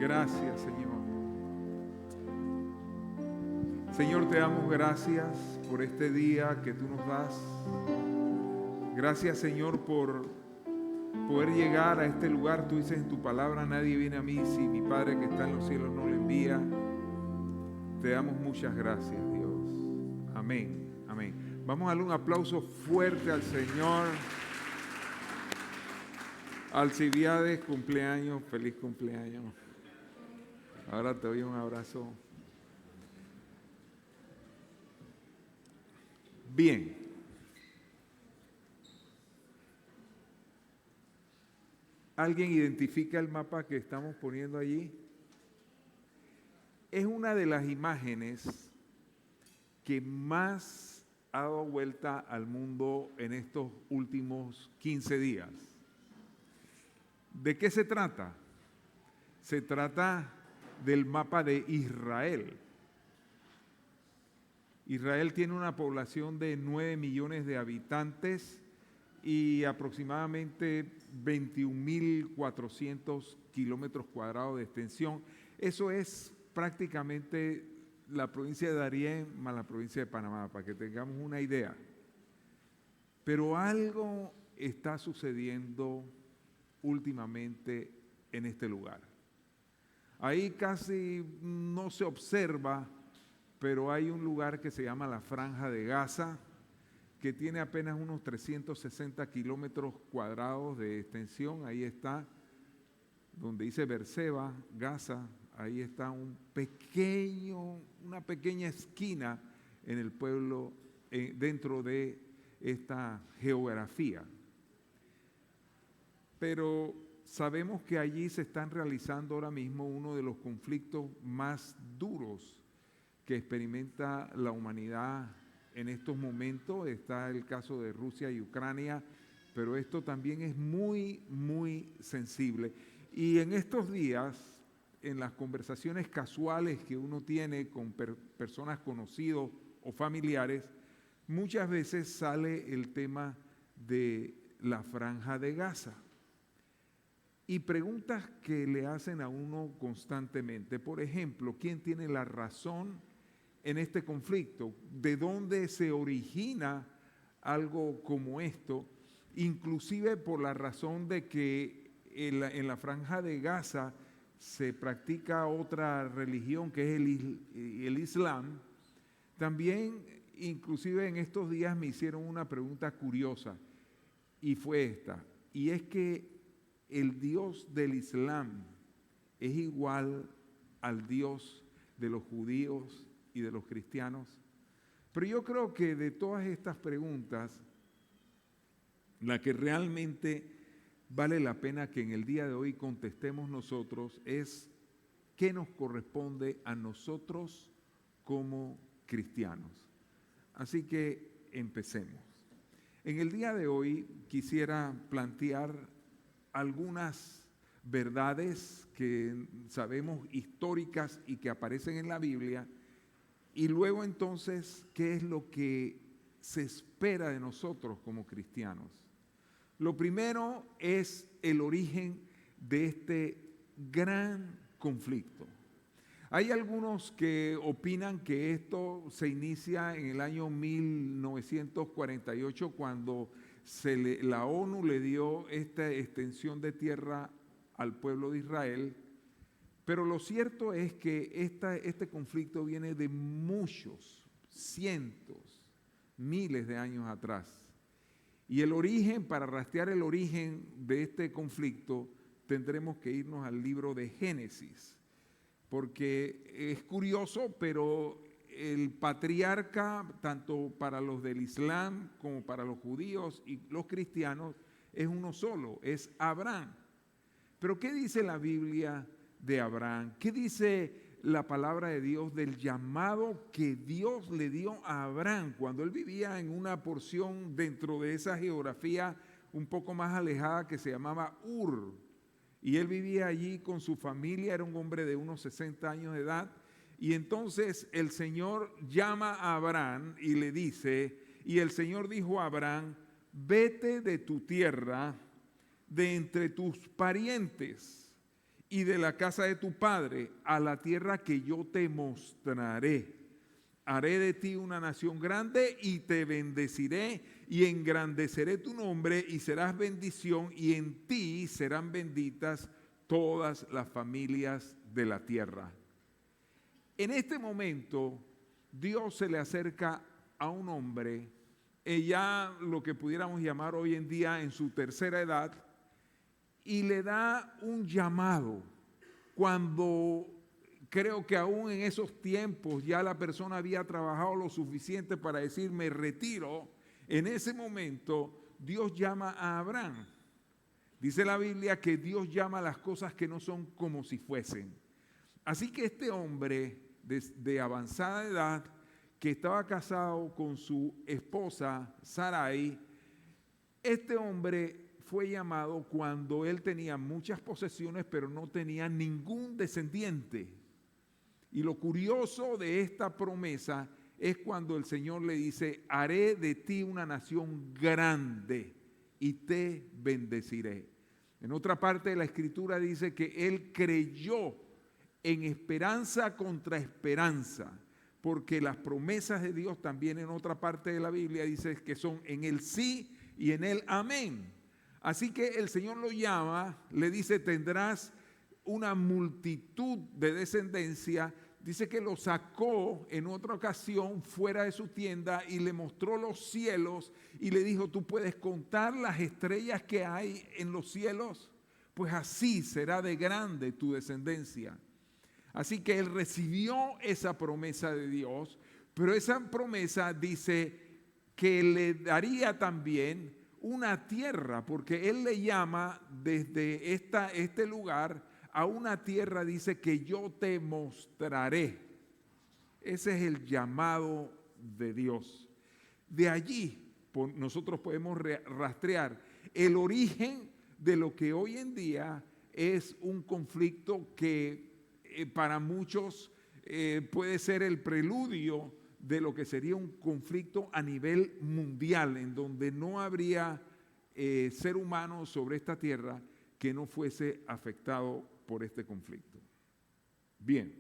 Gracias, Señor. Señor, te damos gracias por este día que tú nos das. Gracias, Señor, por poder llegar a este lugar. Tú dices en tu palabra, nadie viene a mí si mi Padre que está en los cielos no le envía. Te damos muchas gracias, Dios. Amén, amén. Vamos a darle un aplauso fuerte al Señor. Alcibiades, cumpleaños, feliz cumpleaños. Ahora te doy un abrazo. Bien. ¿Alguien identifica el mapa que estamos poniendo allí? Es una de las imágenes que más ha dado vuelta al mundo en estos últimos 15 días. ¿De qué se trata? Se trata del mapa de Israel. Israel tiene una población de 9 millones de habitantes y aproximadamente 21.400 kilómetros cuadrados de extensión. Eso es prácticamente la provincia de Darién más la provincia de Panamá, para que tengamos una idea. Pero algo está sucediendo últimamente en este lugar. Ahí casi no se observa, pero hay un lugar que se llama la Franja de Gaza, que tiene apenas unos 360 kilómetros cuadrados de extensión. Ahí está, donde dice Beerseba, Gaza, ahí está una pequeña esquina en el pueblo, dentro de esta geografía. Pero sabemos que allí se están realizando ahora mismo uno de los conflictos más duros que experimenta la humanidad en estos momentos. Está el caso de Rusia y Ucrania, pero esto también es muy, muy sensible. Y en estos días, en las conversaciones casuales que uno tiene con personas conocidas o familiares, muchas veces sale el tema de la Franja de Gaza. Y preguntas que le hacen a uno constantemente. Por ejemplo, ¿quién tiene la razón en este conflicto? ¿De dónde se origina algo como esto? Inclusive por la razón de que en la Franja de Gaza se practica otra religión que es el Islam. También, inclusive en estos días me hicieron una pregunta curiosa y fue esta. Y es que el Dios del Islam es igual al Dios de los judíos y de los cristianos. Pero yo creo que de todas estas preguntas, la que realmente vale la pena que en el día de hoy contestemos nosotros es ¿qué nos corresponde a nosotros como cristianos? Así que empecemos. En el día de hoy quisiera plantear algunas verdades que sabemos históricas y que aparecen en la Biblia, y luego entonces, ¿qué es lo que se espera de nosotros como cristianos? Lo primero es el origen de este gran conflicto. Hay algunos que opinan que esto se inicia en el año 1948, cuando la ONU le dio esta extensión de tierra al pueblo de Israel, pero lo cierto es que este conflicto viene de muchos, cientos, miles de años atrás. Y el origen, para rastrear el origen de este conflicto, tendremos que irnos al libro de Génesis, porque es curioso, pero el patriarca, tanto para los del Islam como para los judíos y los cristianos, es uno solo, es Abraham. Pero ¿qué dice la Biblia de Abraham? ¿Qué dice la palabra de Dios del llamado que Dios le dio a Abraham cuando él vivía en una porción dentro de esa geografía un poco más alejada que se llamaba Ur? Y él vivía allí con su familia, era un hombre de unos 60 años de edad. Y entonces el Señor llama a Abraham y le dice, y el Señor dijo a Abraham, vete de tu tierra, de entre tus parientes, y de la casa de tu padre a la tierra que yo te mostraré. Haré de ti una nación grande y te bendeciré y engrandeceré tu nombre y serás bendición y en ti serán benditas todas las familias de la tierra. En este momento, Dios se le acerca a un hombre, ya lo que pudiéramos llamar hoy en día en su tercera edad, y le da un llamado cuando creo que aún en esos tiempos ya la persona había trabajado lo suficiente para decir me retiro. En ese momento Dios llama a Abraham. Dice la Biblia que Dios llama a las cosas que no son como si fuesen. Así que este hombre de avanzada edad que estaba casado con su esposa Sarai, este hombre fue llamado cuando él tenía muchas posesiones pero no tenía ningún descendiente. Y lo curioso de esta promesa es cuando el Señor le dice, haré de ti una nación grande y te bendeciré. En otra parte de la Escritura dice que él creyó en esperanza contra esperanza, porque las promesas de Dios también en otra parte de la Biblia dice que son en el sí y en el amén. Así que el Señor lo llama, le dice, tendrás una multitud de descendencia. Dice que lo sacó en otra ocasión fuera de su tienda y le mostró los cielos y le dijo, ¿tú puedes contar las estrellas que hay en los cielos? Pues así será de grande tu descendencia. Así que él recibió esa promesa de Dios, pero esa promesa dice que le daría también una tierra, porque él le llama desde este lugar a una tierra, dice que yo te mostraré. Ese es el llamado de Dios. De allí nosotros podemos rastrear el origen de lo que hoy en día es un conflicto que para muchos puede ser el preludio de lo que sería un conflicto a nivel mundial, en donde no habría ser humano sobre esta tierra que no fuese afectado por este conflicto. Bien,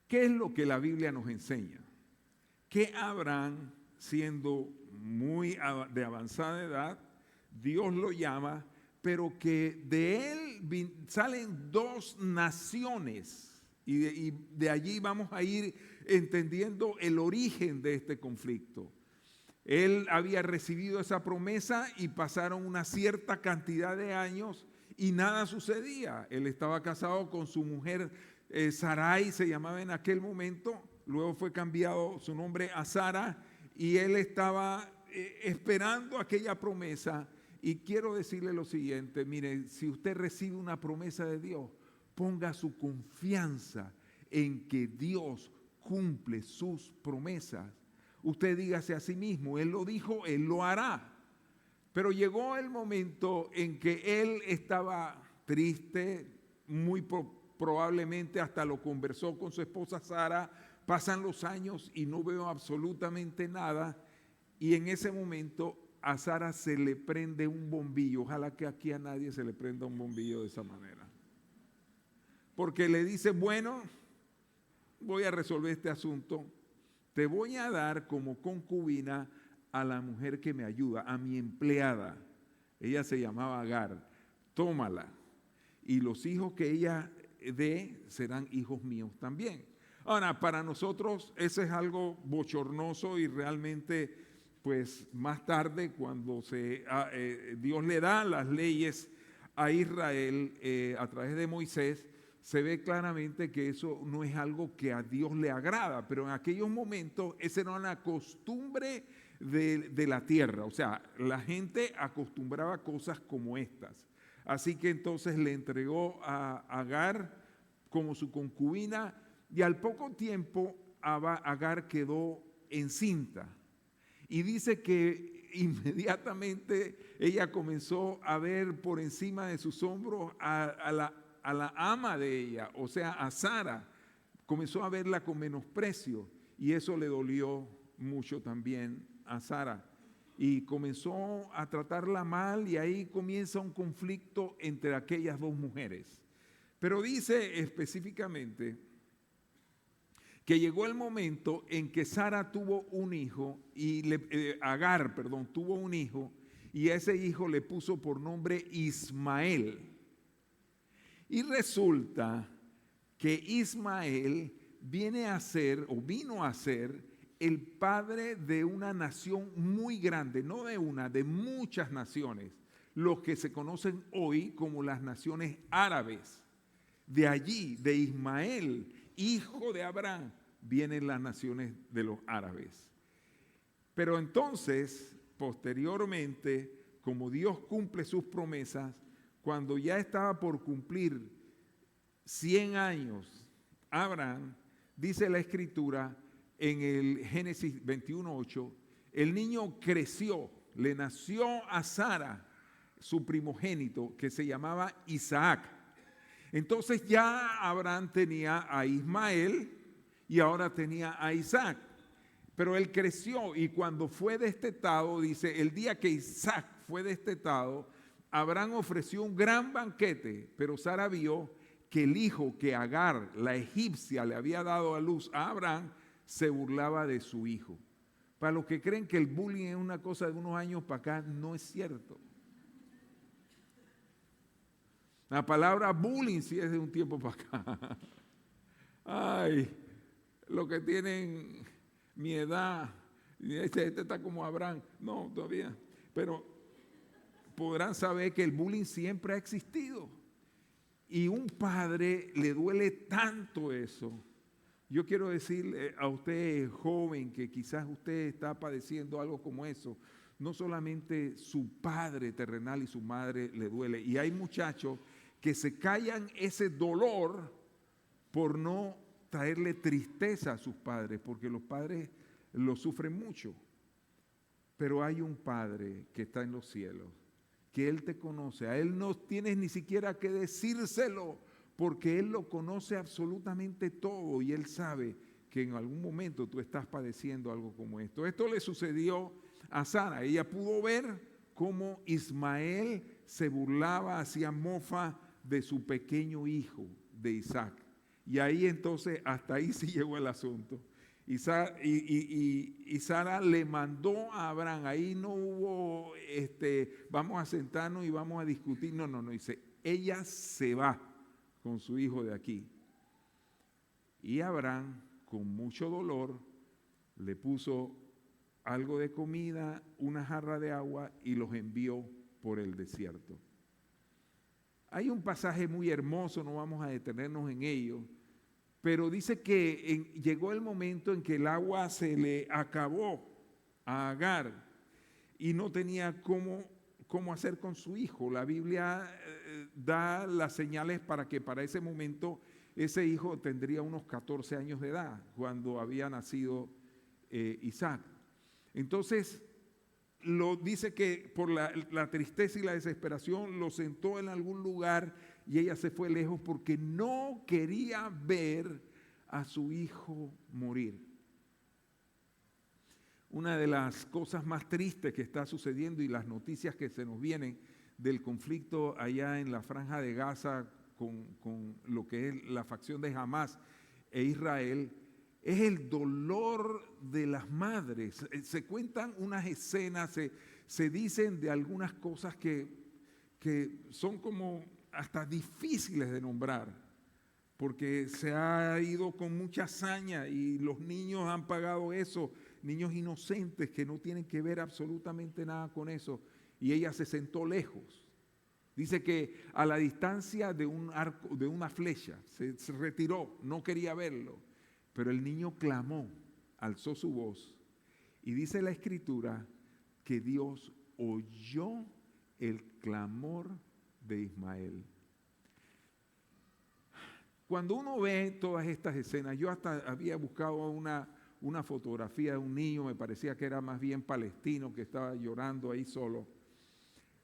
¿qué es lo que la Biblia nos enseña? Que Abraham, siendo muy de avanzada edad, Dios lo llama, pero que de él salen dos naciones y de allí vamos a ir entendiendo el origen de este conflicto. Él había recibido esa promesa y pasaron una cierta cantidad de años y nada sucedía. Él estaba casado con su mujer Sarai, se llamaba en aquel momento, luego fue cambiado su nombre a Sara y él estaba esperando aquella promesa. Y quiero decirle lo siguiente, mire, si usted recibe una promesa de Dios, ponga su confianza en que Dios cumple sus promesas. Usted dígase a sí mismo, Él lo dijo, Él lo hará. Pero llegó el momento en que él estaba triste, muy probablemente hasta lo conversó con su esposa Sara. Pasan los años y no veo absolutamente nada. Y en ese momento a Sara se le prende un bombillo. Ojalá que aquí a nadie se le prenda un bombillo de esa manera. Porque le dice, bueno, voy a resolver este asunto. Te voy a dar como concubina a la mujer que me ayuda, a mi empleada. Ella se llamaba Agar. Tómala. Y los hijos que ella dé serán hijos míos también. Ahora, para nosotros eso es algo bochornoso y realmente, pues más tarde cuando Dios le da las leyes a Israel a través de Moisés, se ve claramente que eso no es algo que a Dios le agrada, pero en aquellos momentos esa era una costumbre de la tierra, o sea, la gente acostumbraba cosas como estas. Así que entonces le entregó a Agar como su concubina y al poco tiempo Agar quedó encinta. Y dice que inmediatamente ella comenzó a ver por encima de sus hombros a la ama de ella, o sea, a Sara. Comenzó a verla con menosprecio y eso le dolió mucho también a Sara. y comenzó a tratarla mal y ahí comienza un conflicto entre aquellas dos mujeres. Pero dice específicamente que llegó el momento en que Sara tuvo un hijo y Agar, tuvo un hijo y a ese hijo le puso por nombre Ismael. Y resulta que Ismael vino a ser el padre de una nación muy grande, no de una, de muchas naciones, los que se conocen hoy como las naciones árabes. De allí, de Ismael, hijo de Abraham, vienen las naciones de los árabes. Pero entonces, posteriormente, como Dios cumple sus promesas, cuando ya estaba por cumplir 100 años, Abraham, dice la Escritura en el Génesis 21:8, el niño creció, le nació a Sara, su primogénito, que se llamaba Isaac. Entonces ya Abraham tenía a Ismael y ahora tenía a Isaac. Pero él creció y cuando fue destetado, dice, el día que Isaac fue destetado, Abraham ofreció un gran banquete, pero Sara vio que el hijo que Agar, la egipcia, le había dado a luz a Abraham, se burlaba de su hijo. Para los que creen que el bullying es una cosa de unos años para acá, no es cierto. La palabra bullying sí es de un tiempo para acá. Ay, los que tienen mi edad, este está como Abraham. No, todavía. Pero podrán saber que el bullying siempre ha existido. Y un padre le duele tanto eso. Yo quiero decirle a usted, joven, que quizás usted está padeciendo algo como eso. No solamente su padre terrenal y su madre le duele. Y hay muchachos que se callan ese dolor por no traerle tristeza a sus padres, porque los padres lo sufren mucho. Pero hay un Padre que está en los cielos, que Él te conoce. A Él no tienes ni siquiera que decírselo, porque Él lo conoce absolutamente todo y Él sabe que en algún momento tú estás padeciendo algo como esto. Esto le sucedió a Sara. Ella pudo ver cómo Ismael se burlaba, hacía mofa de su pequeño hijo, de Isaac. Y ahí entonces, hasta ahí sí llegó el asunto. Y Sara le mandó a Abraham, ahí no hubo, vamos a sentarnos y vamos a discutir. No, dice, ella se va con su hijo de aquí. Y Abraham, con mucho dolor, le puso algo de comida, una jarra de agua y los envió por el desierto. Hay un pasaje muy hermoso, no vamos a detenernos en ello, pero dice que llegó el momento en que el agua se le acabó a Agar y no tenía cómo hacer con su hijo. La Biblia da las señales para que para ese momento ese hijo tendría unos 14 años de edad cuando había nacido Isaac. Entonces, dice que por la tristeza y la desesperación lo sentó en algún lugar y ella se fue lejos porque no quería ver a su hijo morir. Una de las cosas más tristes que está sucediendo y las noticias que se nos vienen del conflicto allá en la Franja de Gaza con lo que es la facción de Hamás e Israel, es el dolor de las madres. Se cuentan unas escenas, se dicen de algunas cosas que son como hasta difíciles de nombrar, porque se ha ido con mucha hazaña y los niños han pagado eso, niños inocentes que no tienen que ver absolutamente nada con eso, y ella se sentó lejos. Dice que a la distancia de un arco, de una flecha, se retiró, no quería verlo. Pero el niño clamó, alzó su voz y dice la Escritura que Dios oyó el clamor de Ismael. Cuando uno ve todas estas escenas, yo hasta había buscado una fotografía de un niño, me parecía que era más bien palestino, que estaba llorando ahí solo.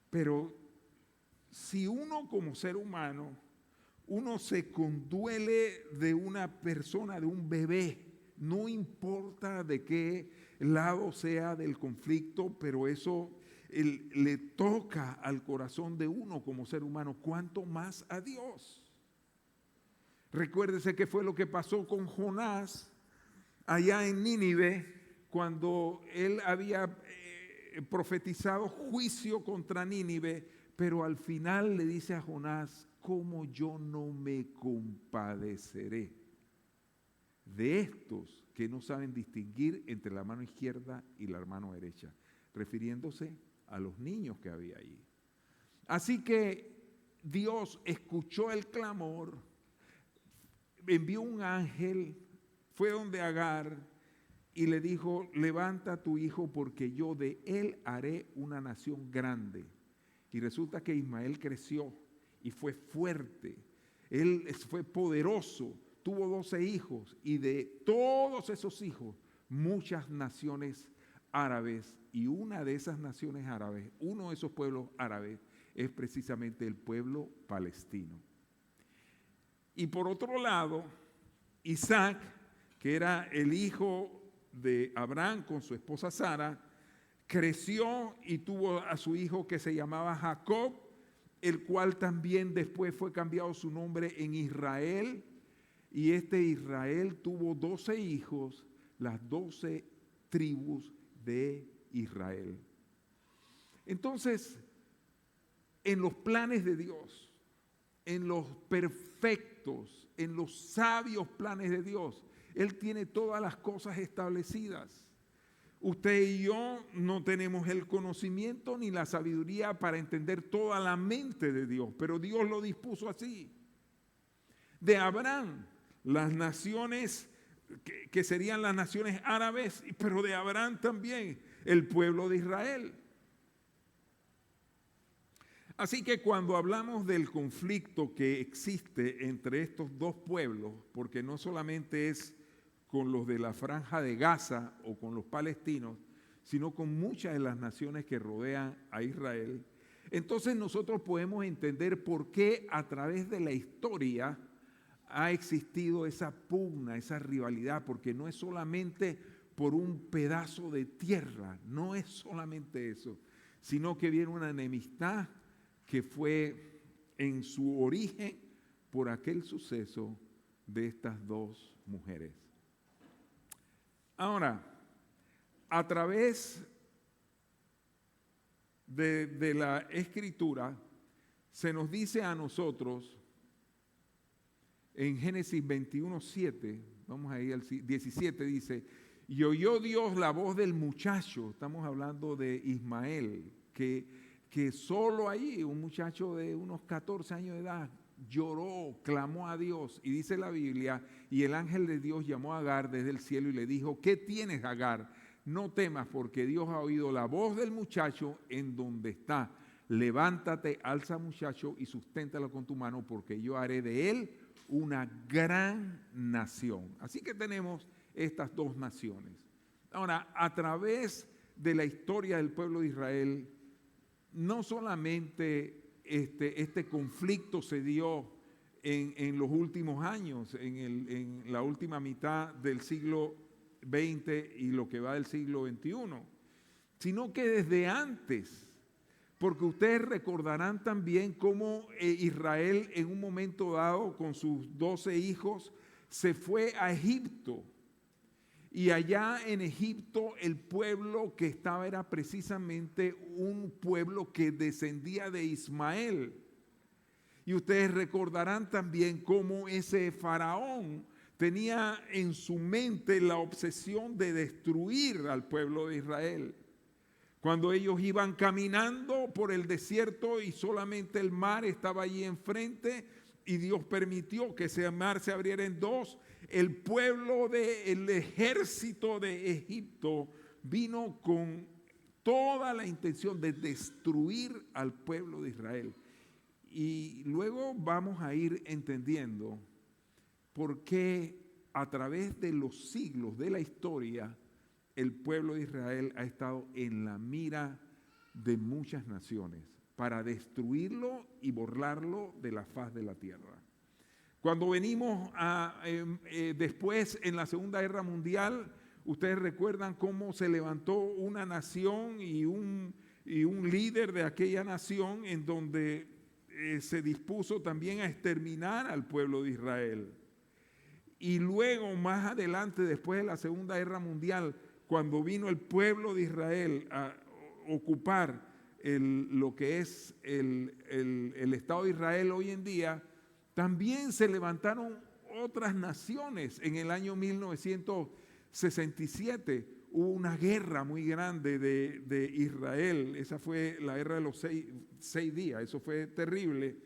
Pero si uno como ser humano, uno se conduele de una persona, de un bebé no importa de qué lado sea del conflicto, pero eso le toca al corazón de uno como ser humano, cuanto más a Dios. Recuérdese qué fue lo que pasó con Jonás allá en Nínive, cuando él había profetizado juicio contra Nínive, pero al final le dice a Jonás: ¿cómo yo no me compadeceré de estos que no saben distinguir entre la mano izquierda y la mano derecha? Refiriéndose a los niños que había allí. Así que Dios escuchó el clamor, envió un ángel, fue donde Agar y le dijo: levanta a tu hijo porque yo de él haré una nación grande. Y resulta que Ismael creció y fue fuerte, él fue poderoso, tuvo 12 hijos y de todos esos hijos muchas naciones árabes, y una de esas naciones árabes, uno de esos pueblos árabes es precisamente el pueblo palestino. Y por otro lado, Isaac, que era el hijo de Abraham con su esposa Sara, creció y tuvo a su hijo que se llamaba Jacob, el cual también después fue cambiado su nombre en Israel, y este Israel tuvo 12 hijos, las 12 tribus de Israel. Entonces, en los planes de Dios, en los perfectos, en los sabios planes de Dios, Él tiene todas las cosas establecidas. Usted y yo no tenemos el conocimiento ni la sabiduría para entender toda la mente de Dios, pero Dios lo dispuso así. De Abraham, las naciones que serían las naciones árabes, pero de Abraham también el pueblo de Israel. Así que cuando hablamos del conflicto que existe entre estos dos pueblos, porque no solamente es con los de la Franja de Gaza o con los palestinos, sino con muchas de las naciones que rodean a Israel, entonces nosotros podemos entender por qué a través de la historia ha existido esa pugna, esa rivalidad, porque no es solamente por un pedazo de tierra, no es solamente eso, sino que viene una enemistad que fue en su origen por aquel suceso de estas dos mujeres. Ahora, a través de la Escritura, se nos dice a nosotros, en Génesis 21:7, vamos a ir al 17, dice: y oyó Dios la voz del muchacho, estamos hablando de Ismael, que solo ahí, un muchacho de unos 14 años de edad, lloró, clamó a Dios, y dice la Biblia: y el ángel de Dios llamó a Agar desde el cielo y le dijo: ¿qué tienes, Agar? No temas, porque Dios ha oído la voz del muchacho en donde está. Levántate, alza muchacho y susténtalo con tu mano, porque yo haré de él una gran nación. Así que tenemos estas dos naciones. Ahora, a través de la historia del pueblo de Israel, no solamente este conflicto se dio en los últimos años, en la última mitad del siglo XX y lo que va del siglo XXI, sino que desde antes, porque ustedes recordarán también cómo Israel en un momento dado con sus 12 hijos se fue a Egipto. Y allá en Egipto el pueblo que estaba era precisamente un pueblo que descendía de Ismael. Y ustedes recordarán también cómo ese faraón tenía en su mente la obsesión de destruir al pueblo de Israel. Cuando ellos iban caminando por el desierto y solamente el mar estaba allí enfrente y Dios permitió que ese mar se abriera en dos, el pueblo del ejército de Egipto vino con toda la intención de destruir al pueblo de Israel. Y luego vamos a ir entendiendo por qué a través de los siglos de la historia el pueblo de Israel ha estado en la mira de muchas naciones para destruirlo y borrarlo de la faz de la tierra. Cuando venimos después en la Segunda Guerra Mundial, ustedes recuerdan cómo se levantó una nación y un líder de aquella nación en donde se dispuso también a exterminar al pueblo de Israel. Y luego, más adelante, después de la Segunda Guerra Mundial, cuando vino el pueblo de Israel a ocupar lo que es el Estado de Israel hoy en día, también se levantaron otras naciones. En el año 1967 hubo una guerra muy grande de Israel. Esa fue la guerra de los seis días, eso fue terrible.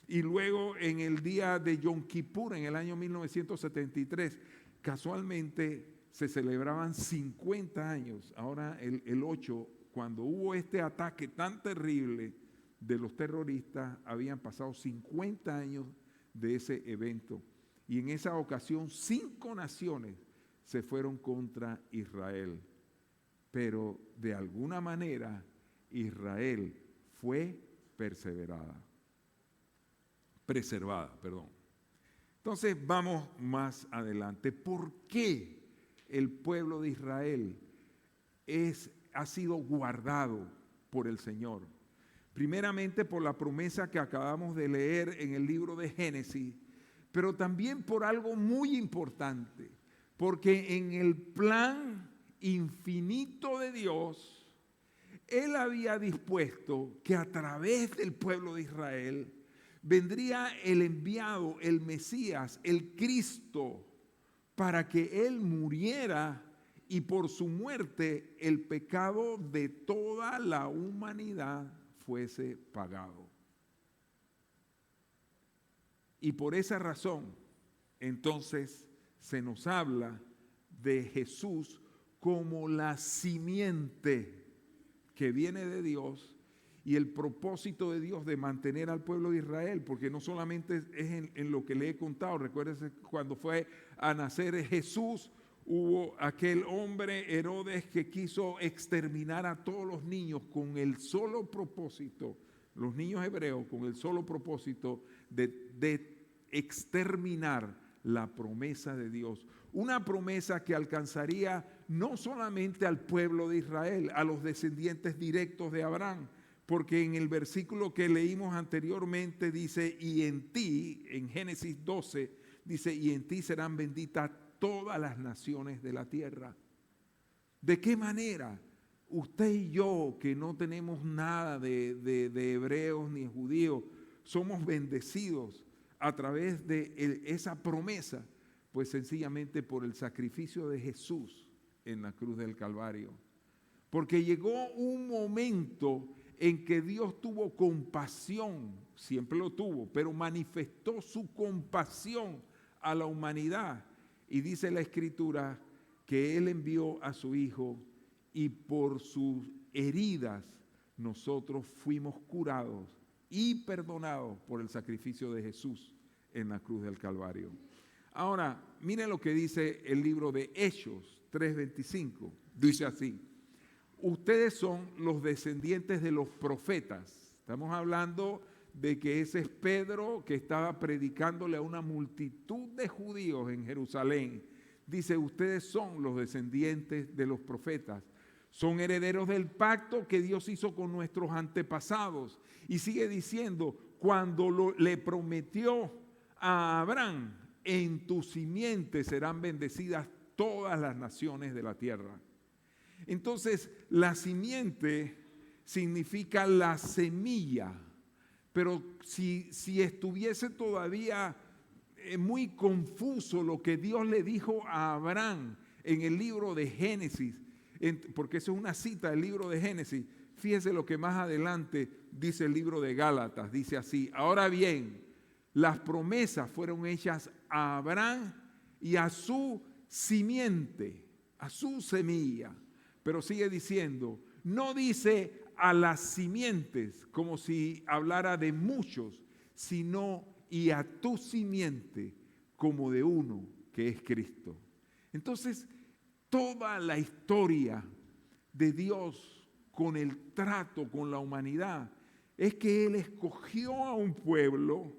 Y luego en el día de Yom Kippur, en el año 1973, casualmente se celebraban 50 años. Ahora el 8, cuando hubo este ataque tan terrible de los terroristas, habían pasado 50 años de ese evento. Y en esa ocasión 5 naciones se fueron contra Israel. Pero de alguna manera Israel fue preservada. Entonces vamos más adelante. ¿Por qué el pueblo de Israel ha sido guardado por el Señor? Primeramente por la promesa que acabamos de leer en el libro de Génesis, pero también por algo muy importante, porque en el plan infinito de Dios, Él había dispuesto que a través del pueblo de Israel vendría el enviado, el Mesías, el Cristo, para que Él muriera y por su muerte el pecado de toda la humanidad fuese pagado. Y por esa razón, entonces, se nos habla de Jesús como la simiente que viene de Dios y el propósito de Dios de mantener al pueblo de Israel, porque no solamente es en lo que le he contado. Recuérdense cuando fue a nacer Jesús, hubo aquel hombre Herodes que quiso exterminar a todos los niños con el solo propósito, los niños hebreos con el solo propósito de exterminar la promesa de Dios. Una promesa que alcanzaría no solamente al pueblo de Israel, a los descendientes directos de Abraham, porque en el versículo que leímos anteriormente dice, y en ti, en Génesis 12, dice, y en ti serán benditas todas las naciones de la tierra. ¿De qué manera? Usted y yo, que no tenemos nada de hebreos ni judíos, somos bendecidos a través de esa promesa, pues sencillamente por el sacrificio de Jesús en la cruz del Calvario. Porque llegó un momento en que Dios tuvo compasión, siempre lo tuvo, pero manifestó su compasión a la humanidad. Y dice la Escritura que Él envió a su Hijo y por sus heridas nosotros fuimos curados y perdonados por el sacrificio de Jesús en la cruz del Calvario. Ahora, miren lo que dice el libro de Hechos 3:25. Dice así: ustedes son los descendientes de los profetas. Estamos hablando de que ese es Pedro que estaba predicándole a una multitud de judíos en Jerusalén. Dice, ustedes son los descendientes de los profetas. Son herederos del pacto que Dios hizo con nuestros antepasados. Y sigue diciendo, cuando le prometió a Abraham, en tu simiente serán bendecidas todas las naciones de la tierra. Entonces, la simiente significa la semilla, pero si estuviese todavía muy confuso lo que Dios le dijo a Abraham en el libro de Génesis, porque eso es una cita del libro de Génesis, fíjese lo que más adelante dice el libro de Gálatas, dice así: ahora bien, las promesas fueron hechas a Abraham y a su simiente, a su semilla. Pero sigue diciendo, no dice a las simientes como si hablara de muchos, sino y a tu simiente como de uno que es Cristo. Entonces, toda la historia de Dios con el trato con la humanidad es que Él escogió a un pueblo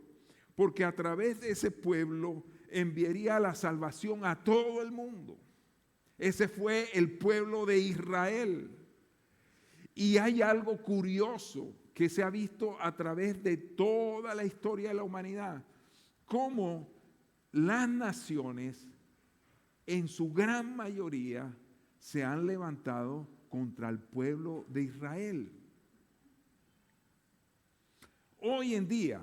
porque a través de ese pueblo enviaría la salvación a todo el mundo. Ese fue el pueblo de Israel. Y hay algo curioso que se ha visto a través de toda la historia de la humanidad, cómo las naciones en su gran mayoría se han levantado contra el pueblo de Israel. Hoy en día,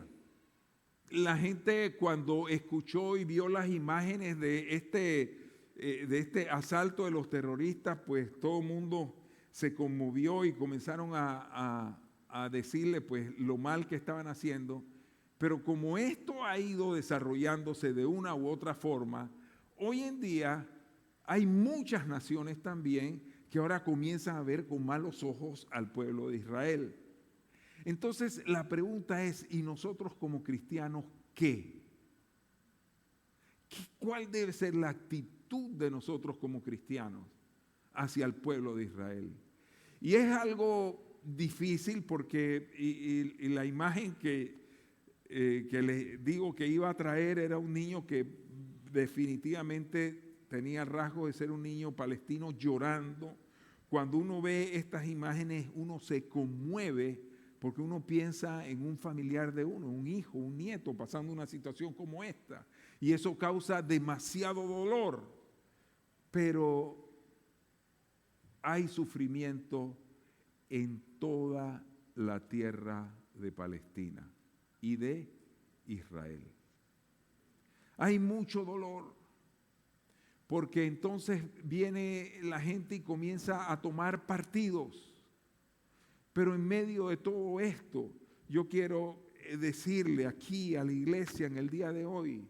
la gente cuando escuchó y vio las imágenes de este asalto de los terroristas, pues todo el mundo se conmovió y comenzaron a decirle pues lo mal que estaban haciendo. Pero como esto ha ido desarrollándose de una u otra forma, hoy en día hay muchas naciones también que ahora comienzan a ver con malos ojos al pueblo de Israel. Entonces la pregunta es, ¿y nosotros como cristianos qué? ¿Cuál debe ser la actitud de nosotros como cristianos hacia el pueblo de Israel? Y es algo difícil porque y la imagen que les digo que iba a traer era un niño que definitivamente tenía rasgos de ser un niño palestino llorando. Cuando uno ve estas imágenes, uno se conmueve porque uno piensa en un familiar de uno, un hijo, un nieto pasando una situación como esta. Y eso causa demasiado dolor. Pero hay sufrimiento en toda la tierra de Palestina y de Israel. Hay mucho dolor, porque entonces viene la gente y comienza a tomar partidos. Pero en medio de todo esto, yo quiero decirle aquí a la iglesia en el día de hoy,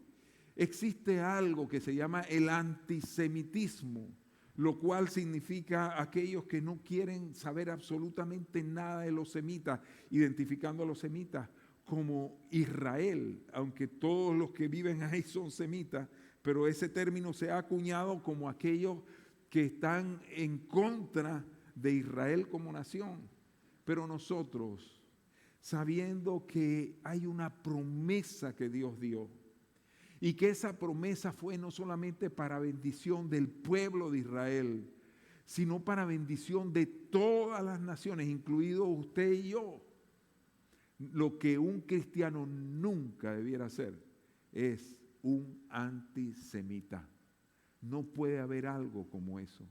existe algo que se llama el antisemitismo, lo cual significa aquellos que no quieren saber absolutamente nada de los semitas, identificando a los semitas como Israel, aunque todos los que viven ahí son semitas, pero ese término se ha acuñado como aquellos que están en contra de Israel como nación. Pero nosotros, sabiendo que hay una promesa que Dios dio, y que esa promesa fue no solamente para bendición del pueblo de Israel, sino para bendición de todas las naciones, incluido usted y yo. Lo que un cristiano nunca debiera hacer es un antisemita. No puede haber algo como eso.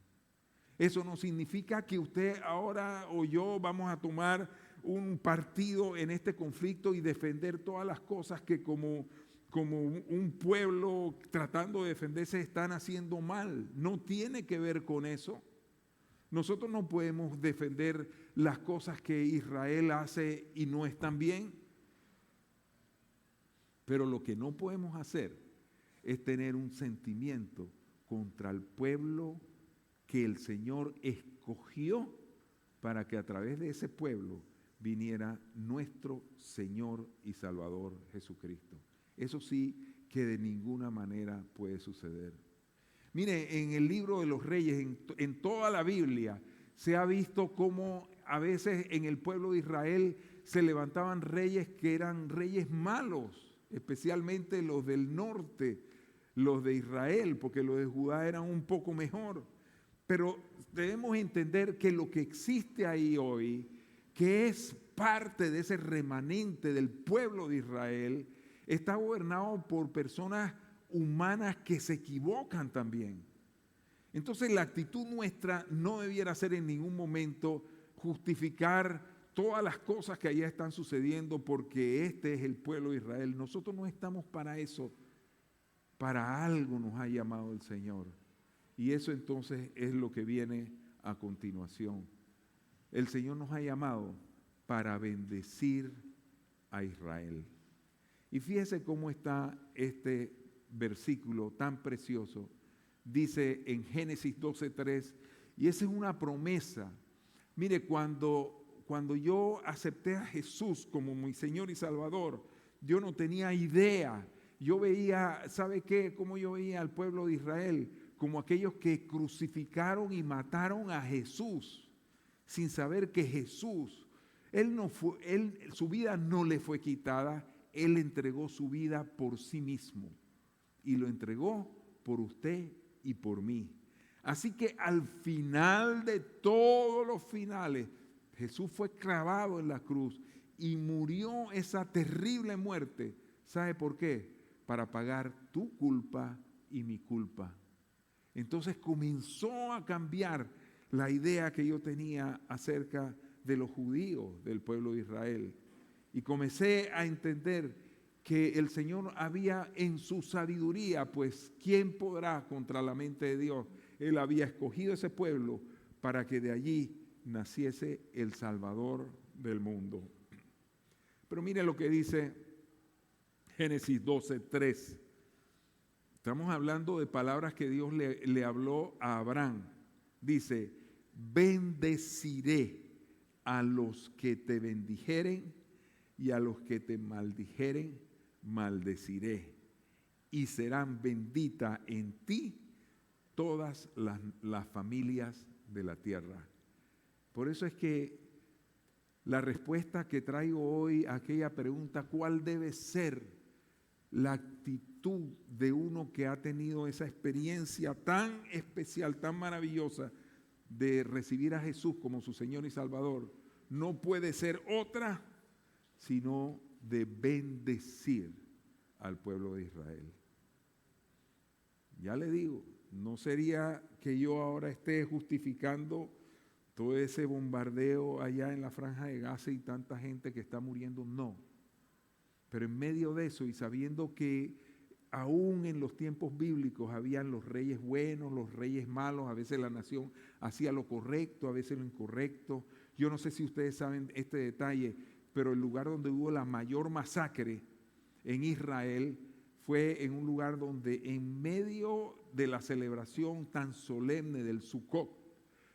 Eso no significa que usted ahora o yo vamos a tomar un partido en este conflicto y defender todas las cosas que como un pueblo tratando de defenderse están haciendo mal. No tiene que ver con eso. Nosotros no podemos defender las cosas que Israel hace y no están bien. Pero lo que no podemos hacer es tener un sentimiento contra el pueblo que el Señor escogió para que a través de ese pueblo viniera nuestro Señor y Salvador Jesucristo. Eso sí que de ninguna manera puede suceder. Mire, en el libro de los reyes, en toda la Biblia, se ha visto cómo a veces en el pueblo de Israel se levantaban reyes que eran reyes malos, especialmente los del norte, los de Israel, porque los de Judá eran un poco mejor. Pero debemos entender que lo que existe ahí hoy, que es parte de ese remanente del pueblo de Israel, está gobernado por personas humanas que se equivocan también. Entonces la actitud nuestra no debiera ser en ningún momento justificar todas las cosas que allá están sucediendo porque este es el pueblo de Israel. Nosotros no estamos para eso, para algo nos ha llamado el Señor. Y eso entonces es lo que viene a continuación. El Señor nos ha llamado para bendecir a Israel. Y fíjese cómo está este versículo tan precioso. Dice en Génesis 12:3, y esa es una promesa. Mire, cuando yo acepté a Jesús como mi Señor y Salvador, yo no tenía idea. Yo veía, ¿sabe qué? Cómo yo veía al pueblo de Israel, como aquellos que crucificaron y mataron a Jesús, sin saber que Jesús, su vida no le fue quitada, Él entregó su vida por sí mismo y lo entregó por usted y por mí. Así que al final de todos los finales, Jesús fue clavado en la cruz y murió esa terrible muerte. ¿Sabe por qué? Para pagar tu culpa y mi culpa. Entonces comenzó a cambiar la idea que yo tenía acerca de los judíos del pueblo de Israel. Y comencé a entender que el Señor había en su sabiduría, pues ¿quién podrá contra la mente de Dios? Él había escogido ese pueblo para que de allí naciese el Salvador del mundo. Pero mire lo que dice Génesis 12:3. Estamos hablando de palabras que Dios le habló a Abraham. Dice, bendeciré a los que te bendijeren y a los que te maldijeren, maldeciré. Y serán benditas en ti todas las familias de la tierra. Por eso es que la respuesta que traigo hoy a aquella pregunta, ¿cuál debe ser la actitud de uno que ha tenido esa experiencia tan especial, tan maravillosa de recibir a Jesús como su Señor y Salvador? No puede ser otra sino de bendecir al pueblo de Israel. Ya le digo, no sería que yo ahora esté justificando todo ese bombardeo allá en la Franja de Gaza y tanta gente que está muriendo, no. Pero en medio de eso y sabiendo que aún en los tiempos bíblicos habían los reyes buenos, los reyes malos, a veces la nación hacía lo correcto, a veces lo incorrecto. Yo no sé si ustedes saben este detalle, pero el lugar donde hubo la mayor masacre en Israel fue en un lugar donde en medio de la celebración tan solemne del Sukkot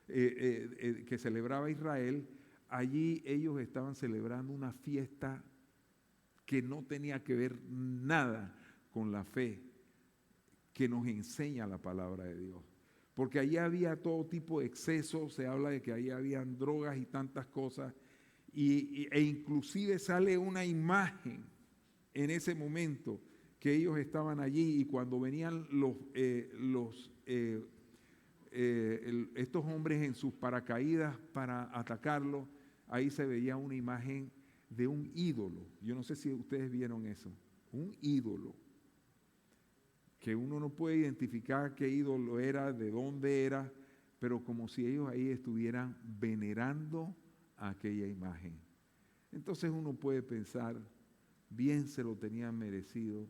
que celebraba Israel, allí ellos estaban celebrando una fiesta que no tenía que ver nada con la fe que nos enseña la palabra de Dios. Porque allí había todo tipo de excesos, se habla de que allí habían drogas y tantas cosas, e inclusive sale una imagen en ese momento que ellos estaban allí y cuando venían estos hombres en sus paracaídas para atacarlo, ahí se veía una imagen de un ídolo. Yo no sé si ustedes vieron eso, un ídolo, que uno no puede identificar qué ídolo era, de dónde era, pero como si ellos ahí estuvieran venerando a aquella imagen. Entonces uno puede pensar, bien se lo tenían merecido,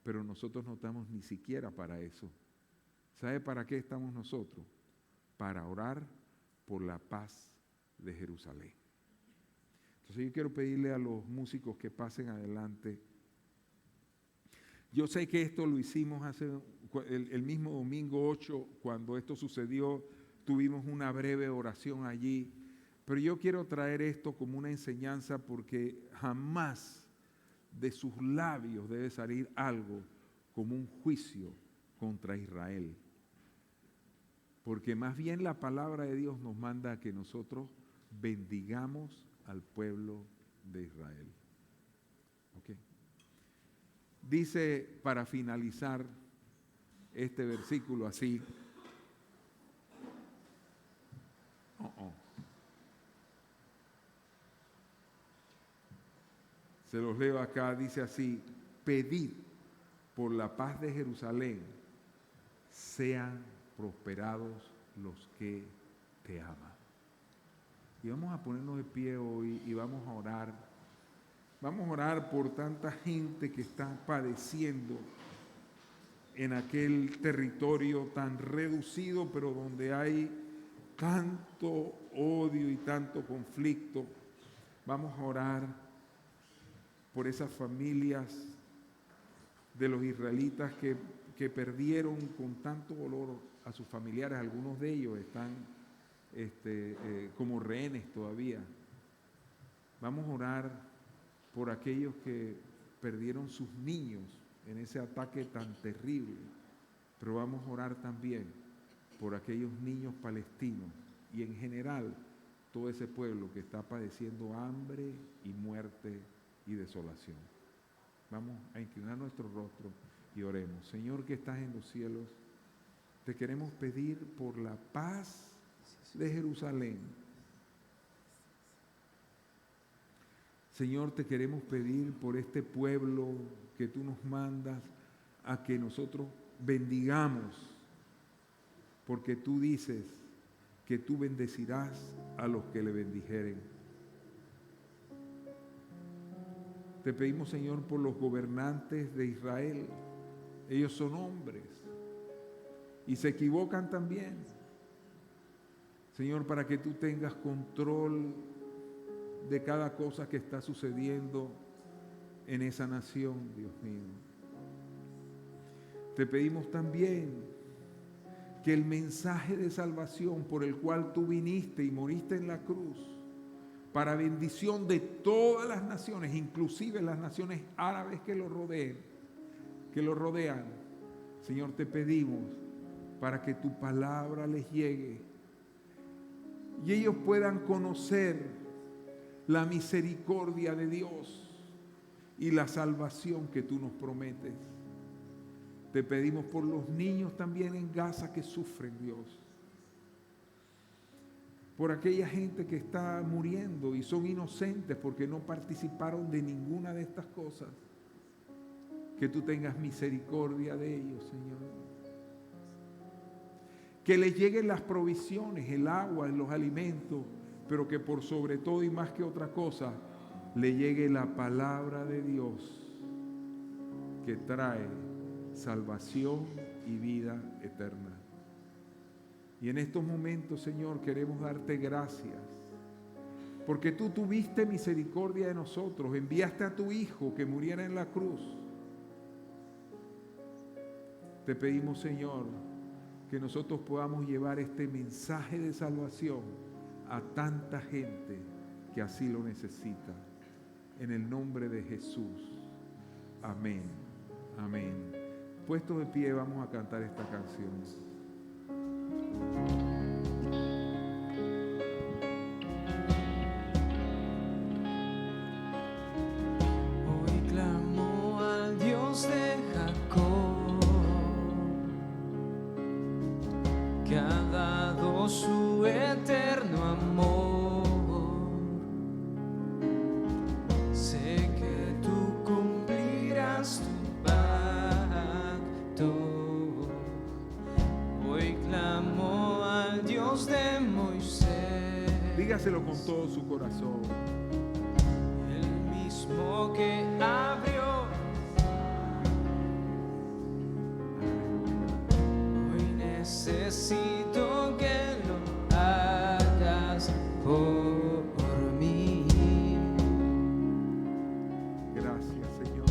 pero nosotros no estamos ni siquiera para eso. ¿Sabe para qué estamos nosotros? Para orar por la paz de Jerusalén. Entonces yo quiero pedirle a los músicos que pasen adelante. Yo sé que esto lo hicimos hace el mismo domingo 8, cuando esto sucedió, tuvimos una breve oración allí, pero yo quiero traer esto como una enseñanza porque jamás de sus labios debe salir algo como un juicio contra Israel. Porque más bien la palabra de Dios nos manda a que nosotros bendigamos al pueblo de Israel. ¿Okay? Dice, para finalizar este versículo así, se los leo acá, dice así, pedid por la paz de Jerusalén, sean prosperados los que te aman. Y vamos a ponernos de pie hoy y vamos a orar. Vamos a orar por tanta gente que está padeciendo en aquel territorio tan reducido, pero donde hay tanto odio y tanto conflicto. Vamos a orar por esas familias de los israelitas que perdieron con tanto dolor a sus familiares. Algunos de ellos están como rehenes todavía. Vamos a orar por aquellos que perdieron sus niños en ese ataque tan terrible, pero vamos a orar también por aquellos niños palestinos y en general todo ese pueblo que está padeciendo hambre y muerte y desolación. Vamos a inclinar nuestro rostro y oremos. Señor que estás en los cielos, te queremos pedir por la paz de Jerusalén. Señor, te queremos pedir por este pueblo que tú nos mandas a que nosotros bendigamos, porque tú dices que tú bendecirás a los que le bendijeren. Te pedimos, Señor, por los gobernantes de Israel. Ellos son hombres y se equivocan también. Señor, para que tú tengas control de cada cosa que está sucediendo en esa nación, Dios mío. Te pedimos también que el mensaje de salvación por el cual tú viniste y moriste en la cruz, para bendición de todas las naciones, inclusive las naciones árabes que lo rodean, Señor, te pedimos para que tu palabra les llegue y ellos puedan conocer la misericordia de Dios y la salvación que tú nos prometes. Te pedimos por los niños también en Gaza que sufren, Dios. Por aquella gente que está muriendo y son inocentes porque no participaron de ninguna de estas cosas. Que tú tengas misericordia de ellos, Señor. Que les lleguen las provisiones, el agua, los alimentos, pero que por sobre todo y más que otra cosa, le llegue la palabra de Dios que trae salvación y vida eterna. Y en estos momentos, Señor, queremos darte gracias, porque tú tuviste misericordia de nosotros, enviaste a tu Hijo que muriera en la cruz. Te pedimos, Señor, que nosotros podamos llevar este mensaje de salvación a tanta gente que así lo necesita. En el nombre de Jesús. Amén. Amén. Puestos de pie, vamos a cantar esta canción. Hoy clamo al Dios de Jacob, que ha dado su eterno amor. Sé que tú cumplirás tu pacto. Hoy clamo al Dios de Moisés. Dígaselo con todo su corazón. El mismo que abrió. Hoy necesito que lo hagas por mí. Gracias, Señor.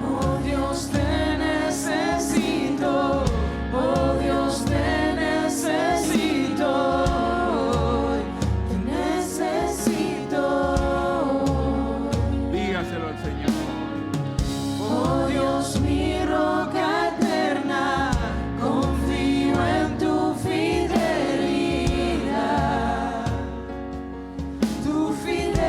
Oh Dios, te necesito. Oh Dios, te necesito. Te necesito. Dígaselo al Señor. Oh Dios, mi roca eterna, confío en tu fidelidad, tu fidelidad.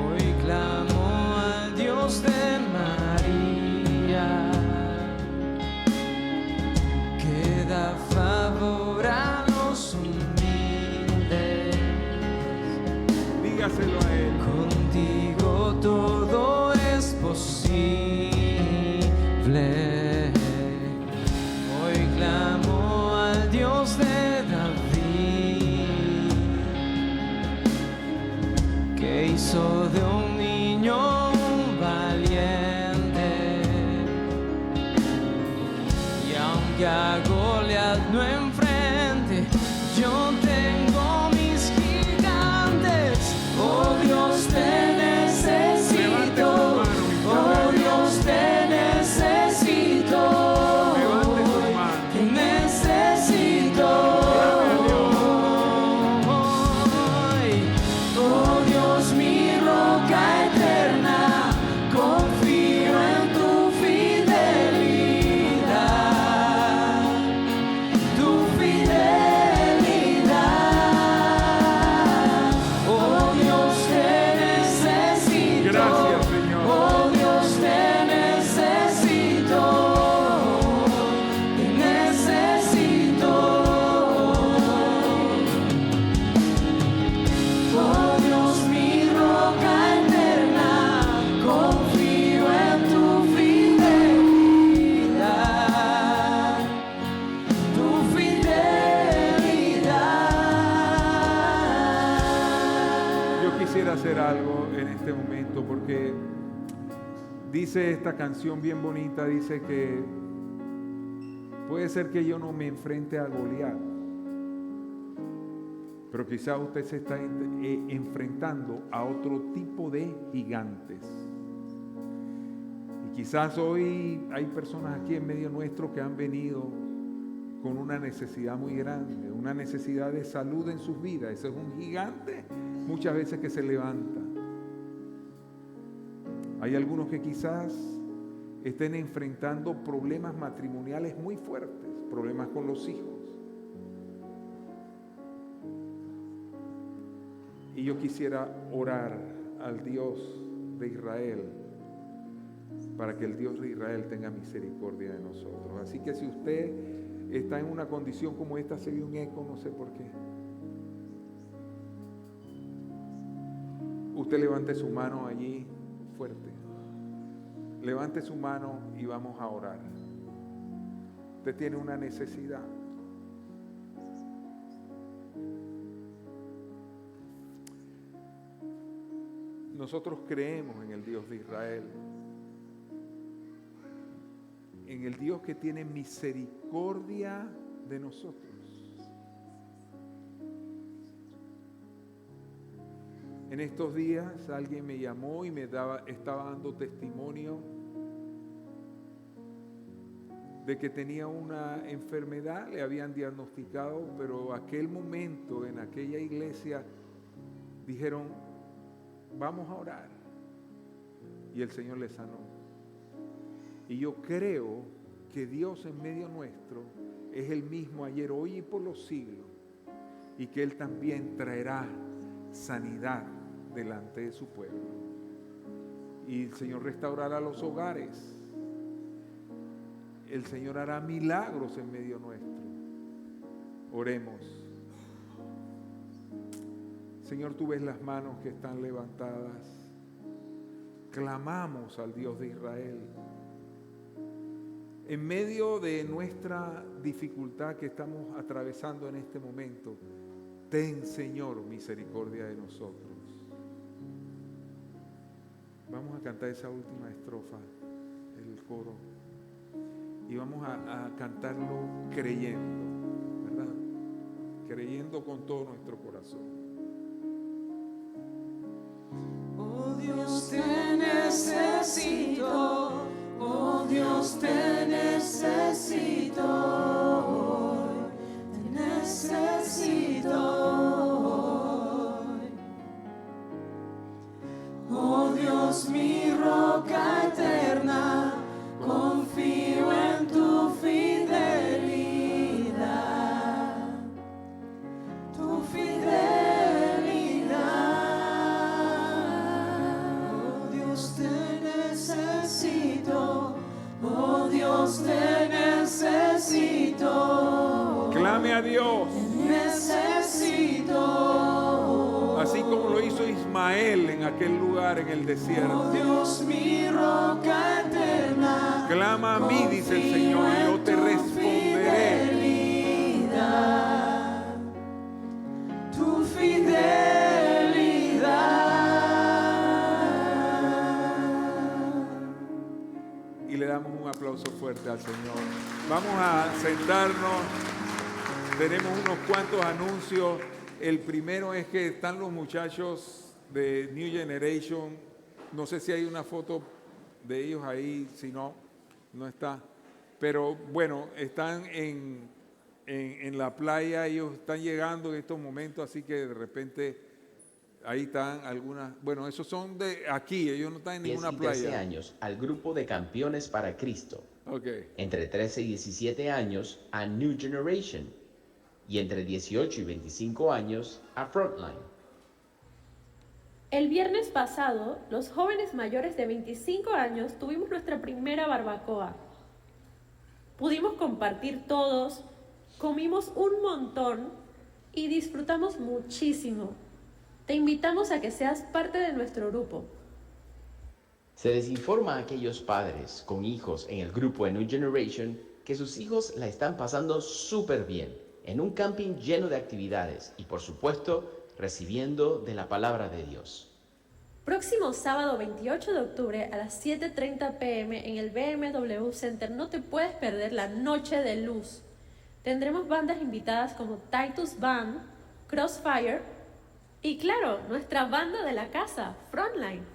Hoy clamo al Dios de María, que da favor a los humildes. Dígaselo a Él. Contigo todo es posible. Hoy clamo al Dios de David, que hizo de un niño un valiente. Y aunque a Goliat no enfrente, yo tengo mis gigantes. Oh Dios, te necesito. Oh Dios, te necesito. Levante sus manos. Te necesito. Oh Dios, mi roca eterna, confío en tu fidelidad. algo en este momento, porque dice esta canción bien bonita, dice que puede ser que yo no me enfrente a Goliat, pero quizá usted se está enfrentando a otro tipo de gigantes. Y quizás hoy hay personas aquí en medio nuestro que han venido con una necesidad muy grande, una necesidad de salud en sus vidas. Ese es un gigante muchas veces que se levanta. Hay algunos que quizás estén enfrentando problemas matrimoniales muy fuertes, problemas con los hijos. Y yo quisiera orar al Dios de Israel para que el Dios de Israel tenga misericordia de nosotros. Así que si usted está en una condición como esta, se ve un eco, no sé por qué. Usted levante su mano allí fuerte. Levante su mano y vamos a orar. Usted tiene una necesidad. Nosotros creemos en el Dios de Israel, en el Dios que tiene misericordia de nosotros. En estos días alguien me llamó y estaba dando testimonio de que tenía una enfermedad, le habían diagnosticado, pero aquel momento en aquella iglesia dijeron, vamos a orar. Y el Señor le sanó. Y yo creo que Dios en medio nuestro es el mismo ayer, hoy y por los siglos. Y que Él también traerá sanidad delante de su pueblo. Y el Señor restaurará los hogares. El Señor hará milagros en medio nuestro. Oremos. Señor, tú ves las manos que están levantadas. Clamamos al Dios de Israel. En medio de nuestra dificultad que estamos atravesando en este momento, ten, Señor, misericordia de nosotros. Vamos a cantar esa última estrofa, el coro. Y vamos a cantarlo creyendo, ¿verdad? Creyendo con todo nuestro corazón. Oh Dios, te necesito. Oh Dios, te necesito. Te necesito. Oh Dios, mi roca eterna, confío en tu fidelidad. Tu fidelidad. Oh Dios, te necesito. Oh Dios, te necesito. Clame a Dios. Necesito. Así como lo hizo Ismael en aquel lugar en el desierto. Oh Dios, mi roca eterna. Clama a mí, dice el Señor, y yo te responderé. Fidelidad, tu fidelidad. Y le damos un aplauso fuerte al Señor. Vamos a sentarnos. Tenemos unos cuantos anuncios. El primero es que están los muchachos de New Generation. No sé si hay una foto de ellos ahí. Si no, no está. Pero bueno, están en la playa. Ellos están llegando en estos momentos. Así que de repente ahí están algunas. Bueno, esos son de aquí. Ellos no están en ninguna 10 y 13 playa. años al grupo de Campeones para Cristo. Okay. Entre 13 y 17 años a New Generation. Y entre 18 y 25 años a Frontline. El viernes pasado, los jóvenes mayores de 25 años tuvimos nuestra primera barbacoa. Pudimos compartir todos, comimos un montón y disfrutamos muchísimo. Te invitamos a que seas parte de nuestro grupo. Se les informa a aquellos padres con hijos en el grupo de New Generation que sus hijos la están pasando súper bien en un camping lleno de actividades y, por supuesto, recibiendo de la palabra de Dios. Próximo sábado 28 de octubre a las 7:30 p.m. en el BMW Center no te puedes perder la Noche de Luz. Tendremos bandas invitadas como Titus Band, Crossfire y claro, nuestra banda de la casa, Frontline.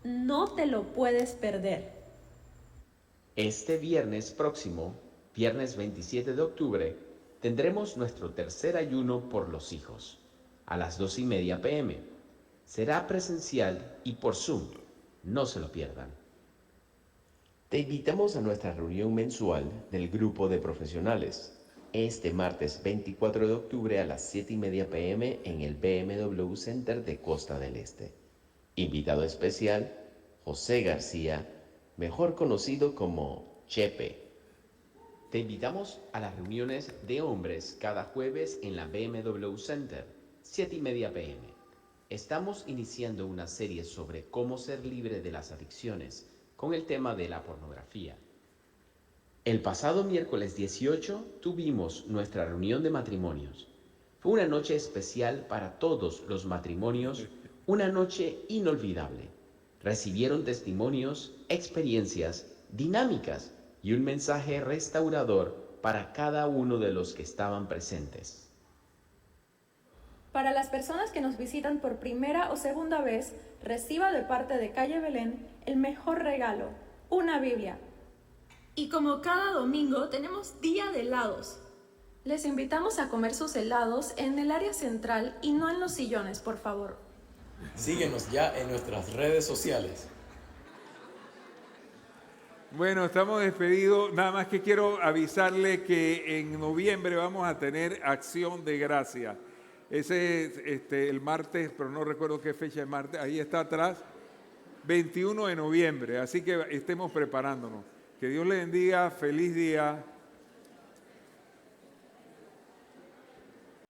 No te lo puedes perder. Este viernes próximo, viernes 27 de octubre, tendremos nuestro tercer ayuno por los hijos, a las 2:30 p.m. Será presencial y por Zoom. No se lo pierdan. Te invitamos a nuestra reunión mensual del grupo de profesionales, este martes 24 de octubre a las 7:30 p.m. en el BMW Center de Costa del Este. Invitado especial, José García, mejor conocido como Chepe. Te invitamos a las reuniones de hombres cada jueves en la BMW Center, 7:30 p.m. Estamos iniciando una serie sobre cómo ser libre de las adicciones con el tema de la pornografía. El pasado miércoles 18 tuvimos nuestra reunión de matrimonios. Fue una noche especial para todos los matrimonios, una noche inolvidable. Recibieron testimonios, experiencias, dinámicas y un mensaje restaurador para cada uno de los que estaban presentes. Para las personas que nos visitan por primera o segunda vez, reciba de parte de Calle Belén el mejor regalo, una Biblia. Y como cada domingo tenemos día de helados. Les invitamos a comer sus helados en el área central y no en los sillones, por favor. Síguenos ya en nuestras redes sociales. Bueno, estamos despedidos. Nada más que quiero avisarle que en noviembre vamos a tener Acción de Gracia. Ese es el martes, pero no recuerdo qué fecha es martes. Ahí está atrás, 21 de noviembre. Así que estemos preparándonos. Que Dios le bendiga. Feliz día.